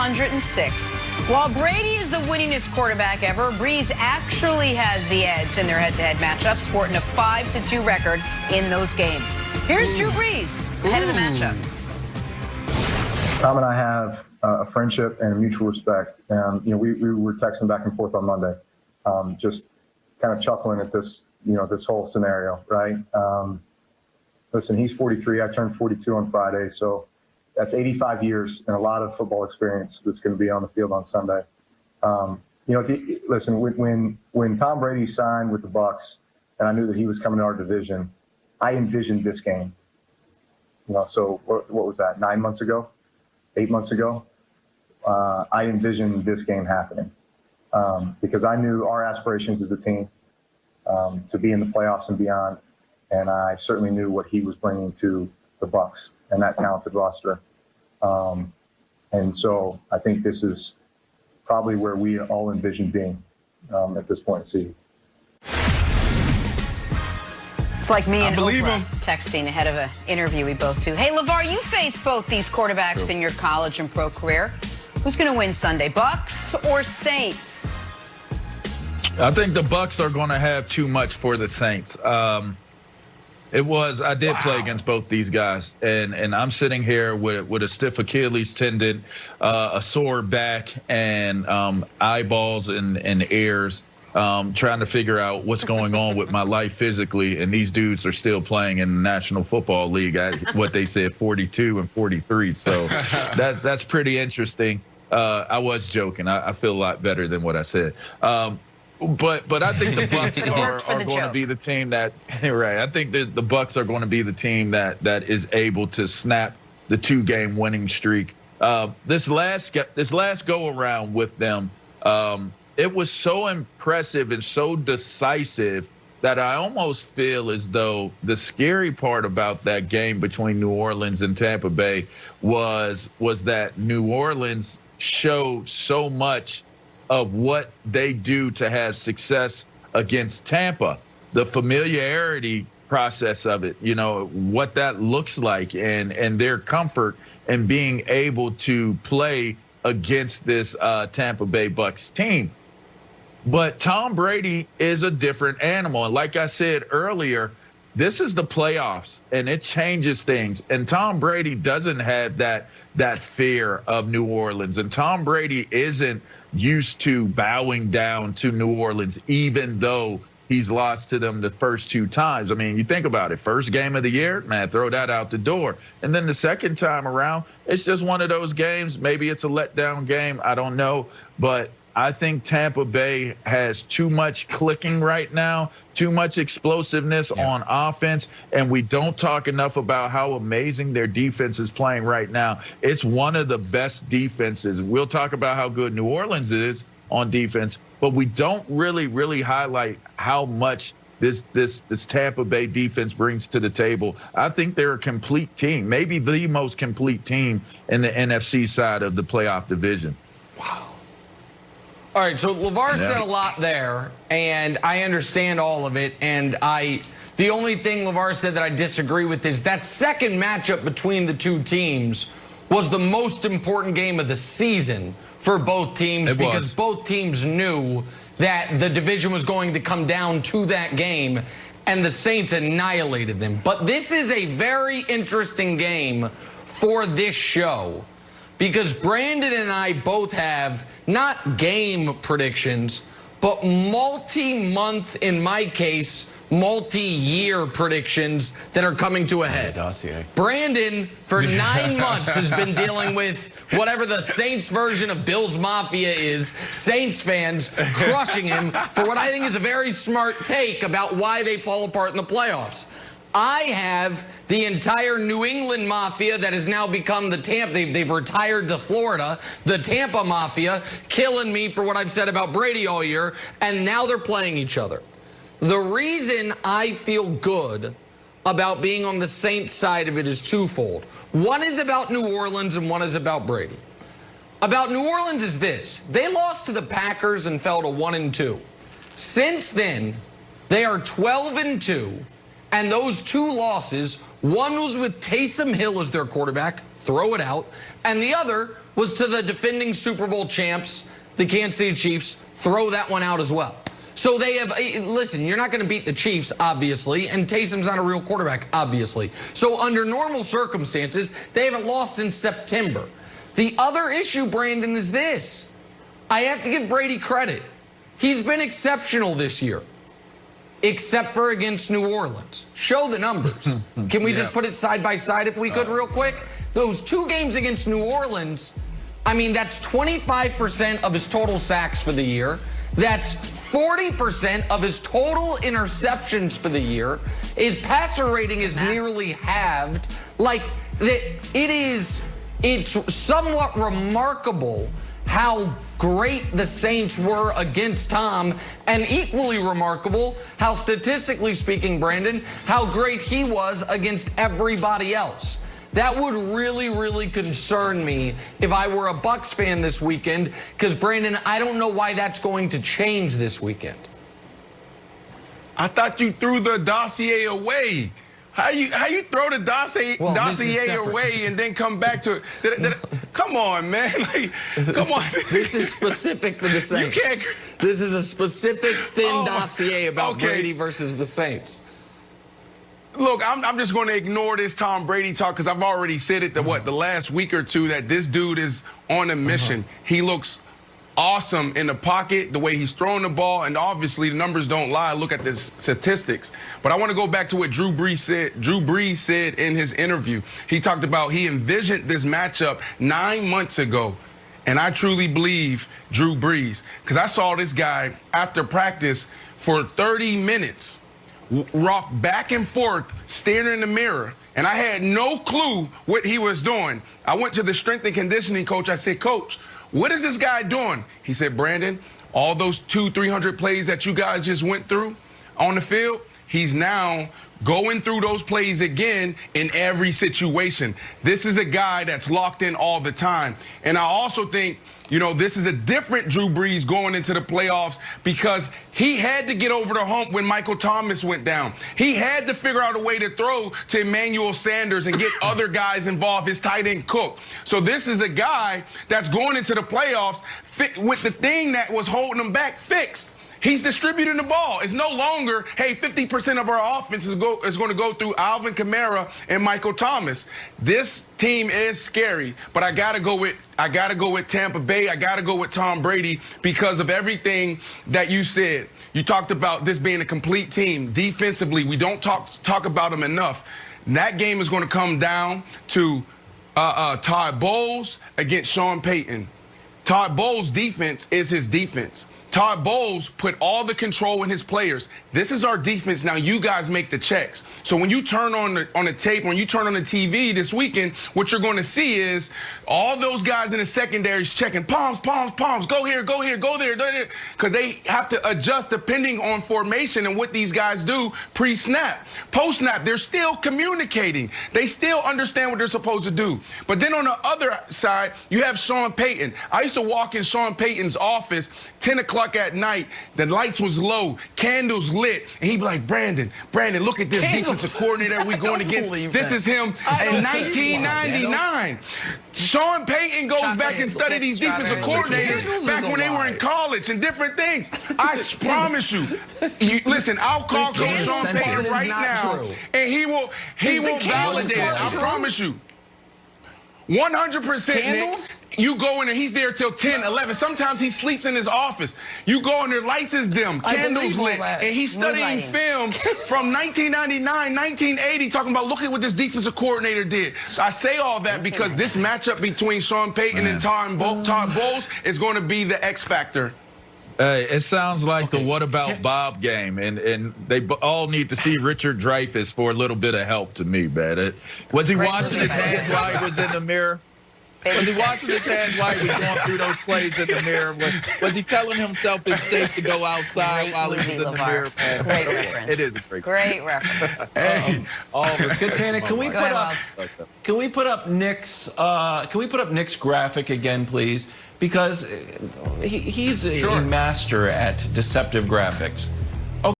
106. While Brady is the winningest quarterback ever, Brees actually has the edge in their head-to-head matchup, sporting a 5-2 record in those games. Here's Drew Brees ahead of the matchup. Tom and I have a friendship and a mutual respect. And, we were texting back and forth on Monday, just kind of chuckling at this, this whole scenario, right? Listen, he's 43. I turned 42 on Friday. So that's 85 years and a lot of football experience that's going to be on the field on Sunday. Listen, when Tom Brady signed with the Bucs and I knew that he was coming to our division, I envisioned this game. So what was that, 9 months ago? 8 months ago, I envisioned this game happening because I knew our aspirations as a team to be in the playoffs and beyond, and I certainly knew what he was bringing to the Bucs and that talented roster. And so I think this is probably where we all envision being at this point in the season. It's like me and Oprah texting ahead of an interview we both do. Hey, LeVar, you faced both these quarterbacks in your college and pro career. Who's going to win Sunday, Bucs or Saints? I think the Bucs are going to have too much for the Saints. I did play against both these guys, and I'm sitting here with a stiff Achilles tendon, a sore back, and eyeballs and ears. Trying to figure out what's going on with my life physically, and these dudes are still playing in the National Football League at what they said 42 and 43. So that's pretty interesting. I was joking. I feel a lot better than what I said. But I think the Bucs are going to be the team that right. I think that the Bucs are going to be the team that is able to snap the 2-game winning streak. This last go around with them. It was so impressive and so decisive that I almost feel as though the scary part about that game between New Orleans and Tampa Bay was that New Orleans showed so much of what they do to have success against Tampa, the familiarity process of it, what that looks like and their comfort in being able to play against this Tampa Bay Bucs team. But Tom Brady is a different animal. And like I said earlier, this is the playoffs, and it changes things. And Tom Brady doesn't have that fear of New Orleans. And Tom Brady isn't used to bowing down to New Orleans, even though he's lost to them the first 2 times. I mean, you think about it. First game of the year, man, throw that out the door. And then the second time around, it's just one of those games. Maybe it's a letdown game. I don't know. But I think Tampa Bay has too much clicking right now, too much explosiveness on offense, and we don't talk enough about how amazing their defense is playing right now. It's one of the best defenses. We'll talk about how good New Orleans is on defense, but we don't really highlight how much this Tampa Bay defense brings to the table. I think they're a complete team, maybe the most complete team in the NFC side of the playoff division. Wow. All right, so LeVar said a lot there, and I understand all of it. And the only thing LeVar said that I disagree with is that second matchup between the two teams was the most important game of the season for both teams because both teams knew that the division was going to come down to that game, and the Saints annihilated them. But this is a very interesting game for this show, because Brandon and I both have not game predictions, but multi-month, in my case, multi-year predictions that are coming to a head. Brandon, for 9 months, has been dealing with whatever the Saints version of Bill's Mafia is, Saints fans crushing him for what I think is a very smart take about why they fall apart in the playoffs. I have the entire New England Mafia that has now become the Tampa. They've retired to Florida. The Tampa Mafia killing me for what I've said about Brady all year, and now they're playing each other. The reason I feel good about being on the Saints side of it is twofold. One is about New Orleans and one is about Brady. About New Orleans is this. They lost to the Packers and fell to 1-2. Since then, they are 12-2. And those 2 losses, one was with Taysom Hill as their quarterback, throw it out, and the other was to the defending Super Bowl champs, the Kansas City Chiefs, throw that one out as well. So they have, listen, you're not going to beat the Chiefs, obviously, and Taysom's not a real quarterback, obviously. So under normal circumstances, they haven't lost since September. The other issue, Brandon, is this. I have to give Brady credit. He's been exceptional this year, except for against New Orleans. Show the numbers. Can we just put it side by side if we could real quick? Those 2 games against New Orleans, I mean, that's 25% of his total sacks for the year. That's 40% of his total interceptions for the year. His passer rating is nearly halved. Like, it's somewhat remarkable how great the Saints were against Tom, and equally remarkable how, statistically speaking, Brandon, how great he was against everybody else. That would really, really concern me if I were a Bucs fan this weekend, because, Brandon, I don't know why that's going to change this weekend. I thought you threw the dossier away. How you throw the dossier away and then come back to it? Come on, man. Like, come on. This is specific for the Saints. You can't. This is a specific thin dossier about Brady versus the Saints. Look, I'm just going to ignore this Tom Brady talk because I've already said it the last week or two that this dude is on a mission. He looks awesome in the pocket, the way he's throwing the ball, and obviously the numbers don't lie. Look at the statistics. But I want to go back to what Drew Brees said. Drew Brees said in his interview, he talked about he envisioned this matchup 9 months ago. And I truly believe Drew Brees, because I saw this guy after practice for 30 minutes rock back and forth, staring in the mirror, and I had no clue what he was doing. I went to the strength and conditioning coach. I said, Coach, what is this guy doing? He said, Brandon, all those 200-300 plays that you guys just went through on the field, he's now going through those plays again in every situation. This is a guy that's locked in all the time. And I also think, you know, this is a different Drew Brees going into the playoffs because he had to get over the hump when Michael Thomas went down. He had to figure out a way to throw to Emmanuel Sanders and get other guys involved, his tight end Cook. So this is a guy that's going into the playoffs with the thing that was holding him back fixed. He's distributing the ball. It's no longer, hey, 50% of our offense is going to go through Alvin Kamara and Michael Thomas. This team is scary, but I gotta go with Tampa Bay. I gotta go with Tom Brady because of everything that you said. You talked about this being a complete team. Defensively, we don't talk about them enough. And that game is going to come down to Todd Bowles against Sean Payton. Todd Bowles' defense is his defense. Todd Bowles put all the control in his players. This is our defense. Now you guys make the checks. So when you turn on the tape, when you turn on the TV this weekend, what you're going to see is all those guys in the secondaries checking palms, palms, palms. Go here, go here, go there, because they have to adjust depending on formation and what these guys do pre-snap. Post-snap, they're still communicating. They still understand what they're supposed to do. But then on the other side, you have Sean Payton. I used to walk in Sean Payton's office 10 o'clock at night, the lights was low, candles lit, and he'd be like, Brandon, look at this defensive coordinator we're going against. This is him in 1999. Sean Payton goes back and studied these defensive coordinators back when they were in college and different things. I promise you. Listen, I'll call Coach Sean Payton right now, and he will validate it. I promise you. 100%, Nick. You go in there, he's there till 10, 11. Sometimes he sleeps in his office. You go in there, lights is dim, candles lit, and he's studying film from 1999, 1980, talking about, look at what this defensive coordinator did. So I say all that because this matchup between Sean Payton and Todd Bowles is going to be the X factor. Hey, it sounds like the What About Bob game, and they all need to see Richard Dreyfuss for a little bit of help to me, man. Was he washing his hands while he was in the mirror? Was he washing his hands while he was going through those plays in the mirror? Was he telling himself it's safe to go outside while he was in the mirror? Great reference. It is a great reference. Katana, can we put up Nick's graphic again, please? Because he's a master at deceptive graphics.